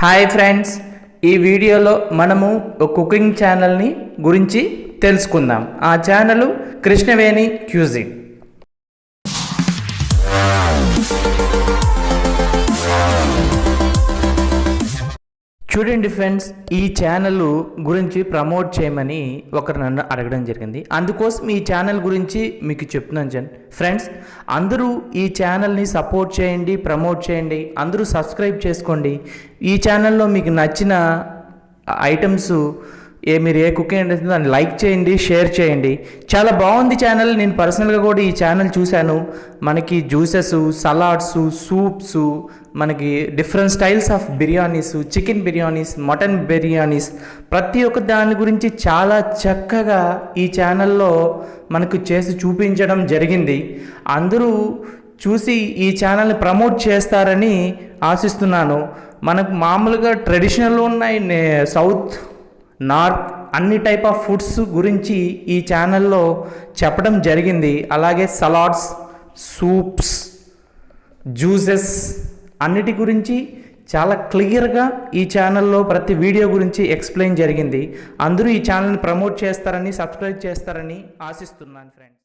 Hi friends, ఈ వీడియోలో మనము ఒక కుకింగ్ ఛానల్ని గురించి తెలుసుకుందాం. ఆ ఛానల్ కృష్ణవేణి క్యూజిన్. చూడండి ఫ్రెండ్స్, ఈ ఛానల్ గురించి ప్రమోట్ చేయమని ఒకరు నన్ను అడగడం జరిగింది. అందుకోసం ఈ ఛానల్ గురించి మీకు చెప్తున్నాను ఫ్రెండ్స్. అందరూ ఈ ఛానల్ని సపోర్ట్ చేయండి, ప్రమోట్ చేయండి, అందరూ సబ్స్క్రైబ్ చేసుకోండి. ఈ ఛానల్లో మీకు నచ్చిన ఐటమ్స్ మీరు ఏ కుకింగ్ అంటే దాన్ని లైక్ చేయండి, షేర్ చేయండి. చాలా బాగుంది ఛానల్. నేను పర్సనల్గా కూడా ఈ ఛానల్ చూశాను. మనకి జ్యూసెస్, సలాడ్స్, సూప్స్, మనకి different styles of biryanis, chicken biryanis, mutton biryanis, ప్రతి ఒక్క దాని గురించి చాలా చక్కగా ఈ ఛానల్లో మనకు చేసి చూపించడం జరిగింది. అందరూ చూసి ఈ ఛానల్ని ప్రమోట్ చేస్తారని ఆశిస్తున్నాను. మనకు మామూలుగా ట్రెడిషనల్ ఉన్నాయి, సౌత్, నార్త్ అన్ని టైప్ ఆఫ్ ఫుడ్స్ గురించి ఈ ఛానల్లో చెప్పడం జరిగింది. అలాగే సలాడ్స్, సూప్స్, జ్యూసెస్ అన్నిటి గురించి చాలా క్లియర్గా ఈ ఛానల్లో ప్రతి వీడియో గురించి ఎక్స్ప్లెయిన్ జరిగింది. అందరూ ఈ ఛానల్ని ప్రమోట్ చేస్తారని, సబ్స్క్రైబ్ చేస్తారని ఆశిస్తున్నాను ఫ్రెండ్స్.